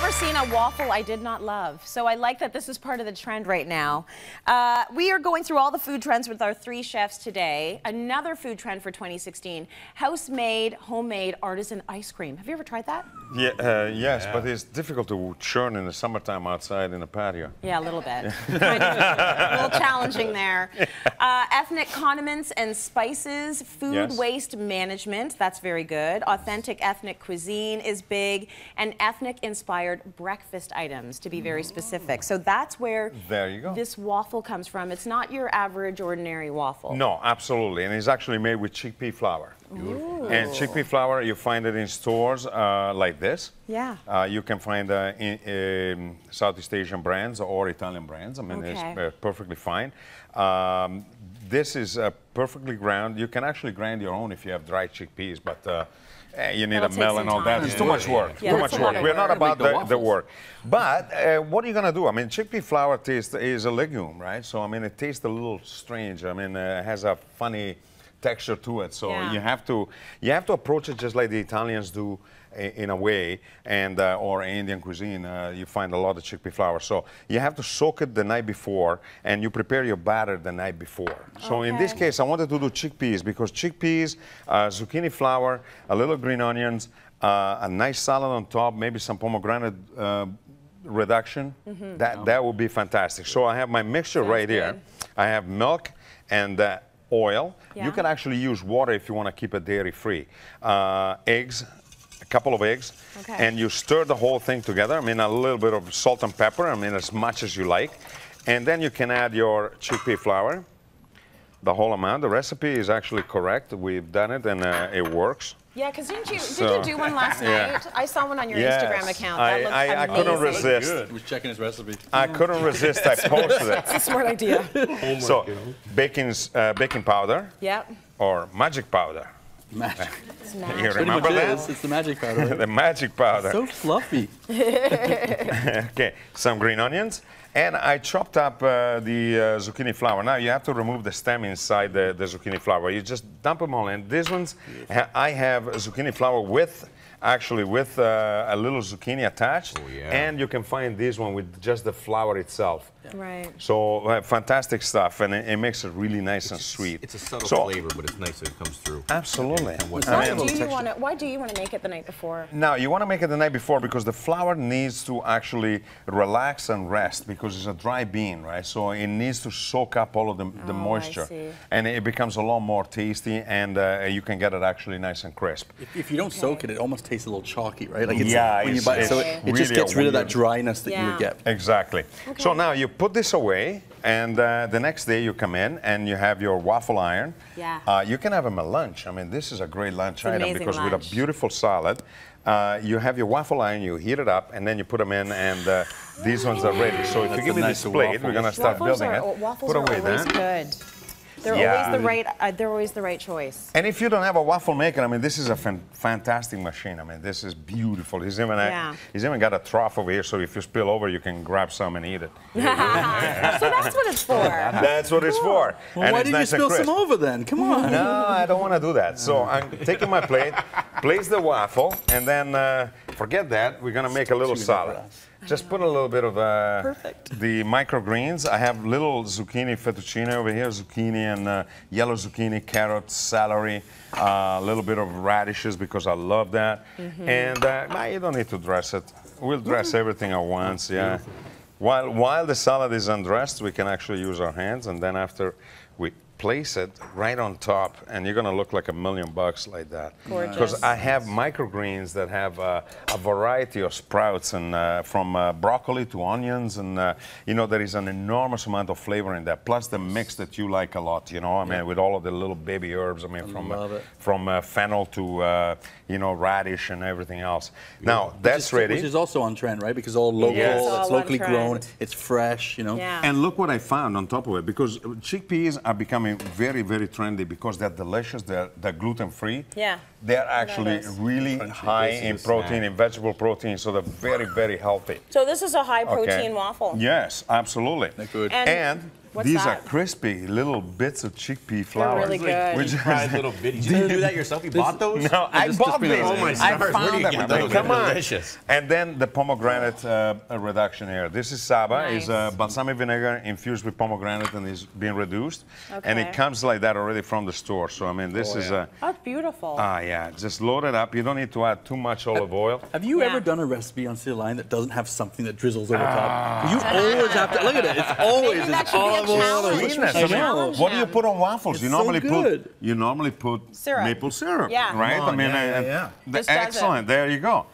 never seen a waffle I did not love. So I like that this is part of the trend right now. We are going through all the food trends with our 3 chefs today. Another food trend for 2016, house-made, homemade, artisan ice cream. Have you ever tried that? Yeah, yes, but it's difficult to churn in the summertime outside in a patio. Yeah, a little bit. A little challenging there. Ethnic condiments and spices, food waste management, that's very good. Authentic ethnic cuisine is big, and ethnic-inspired breakfast items, to be very specific. So that's where this waffle comes from. It's not your average, ordinary waffle. No, absolutely, and it's actually made with chickpea flour. Ooh. And chickpea flour, you find it in stores like this. Yeah. You can find in Southeast Asian brands or Italian brands. I mean, it's perfectly fine. This is perfectly ground. You can actually grind your own if you have dried chickpeas, but you need a mill and all that. It's too much work. Yeah, too much work. We're not about the work. But what are you going to do? I mean, chickpea flour taste is a legume, right? So, I mean, it tastes a little strange. I mean, it has a funny texture to it. So you have to approach it just like the Italians do in a way, and or Indian cuisine. You find a lot of chickpea flour. So you have to soak it the night before, and you prepare your batter the night before. So in this case, I wanted to do chickpeas because chickpeas, zucchini flour, a little green onions, a nice salad on top, maybe some pomegranate reduction. That would be fantastic. So I have my mixture right here. I have milk and oil. You can actually use water if you want to keep it dairy free. Eggs, a couple of eggs, and you stir the whole thing together. I mean, a little bit of salt and pepper, I mean, as much as you like. And then you can add your chickpea flour, the whole amount. The recipe is actually correct. We've done it, and it works. Yeah, because did you do one last night? I saw one on your Instagram account. That looked amazing. I couldn't resist. Good. He was checking his recipe. I couldn't resist. I posted it. It's a smart idea. So, baking powder. Yep. Or magic powder. Magic. You remember that? It's the magic powder. Right? The magic powder. It's so fluffy. Okay, some green onions. And I chopped up the zucchini flower. Now you have to remove the stem inside the zucchini flower. You just dump them all in. These ones, I have zucchini flower with, actually with a little zucchini attached. Oh, yeah. And you can find this one with just the flower itself. Right. So fantastic stuff, and it makes it really nice and sweet. It's a subtle flavor, but it's nice that it comes through. Absolutely. Why do you want to make it the night before? Now, you want to make it the night before because the flour needs to actually relax and rest because it's a dry bean, right? So it needs to soak up all of the moisture. And it becomes a lot more tasty, and you can get it actually nice and crisp. If you don't soak it, it almost tastes a little chalky, right? Like it's, when you buy it, so it just gets rid of that dryness that you would get. Exactly. So now you put this away, and the next day you come in and you have your waffle iron. Yeah. You can have them at lunch. I mean, this is a great lunch item because with a beautiful salad, you have your waffle iron, you heat it up, and then you put them in, and these ones are ready. So if you give me this plate, we're going to start building it. Waffles are always good. They're always the right choice. And if you don't have a waffle maker, I mean, this is a fantastic machine. I mean, this is beautiful. He's even got a trough over here, so if you spill over, you can grab some and eat it. So that's what it's for. That's what it's for. Well, and why did you spill some over then? Come on. No, I don't want to do that. So I'm taking my plate, place the waffle, and then forget that. We're going to make a little salad. Just put a little bit of the microgreens. I have little zucchini fettuccine over here, zucchini and yellow zucchini, carrots, celery, a little bit of radishes because I love that. And you don't need to dress it. We'll dress everything at once, While the salad is undressed, we can actually use our hands, and then after we place it right on top, and you're going to look like $1,000,000 like that. Gorgeous. Because I have microgreens that have a variety of sprouts, and from broccoli to onions, and you know, there is an enormous amount of flavor in that. Plus the mix that you like a lot, you know, I mean, with all of the little baby herbs. I mean, from fennel to you know, radish and everything else. Now that's ready. Which is also on trend, right? Because all local, it's locally grown, it's fresh, you know. And look what I found on top of it, because chickpeas are becoming very, very trendy because they're delicious, they're gluten-free. They're actually really high in protein, in vegetable protein, so they're very, very healthy. So this is a high-protein waffle. Yes, absolutely. They're good. And These are crispy little bits of chickpea flour. They're really good. Which fried little bitties. You didn't do that yourself? You bought those? No, I bought these. Oh my stars! I found them. Those? I mean, come on. Delicious. And then the pomegranate reduction here. This is Saba. Nice. Is balsamic vinegar infused with pomegranate and is being reduced. Okay. And it comes like that already from the store. So I mean, this is a. That's beautiful. Yeah, just load it up. You don't need to add too much olive oil. Have you ever done a recipe on Cityline that doesn't have something that drizzles over top? You always have to look at it. It's always that should be a challenge. Sweetness. I know. What do you put on waffles? It's You normally so good. put syrup. Maple syrup. Yeah. Right? Come on, I mean, yeah. This does it. excellent. There you go.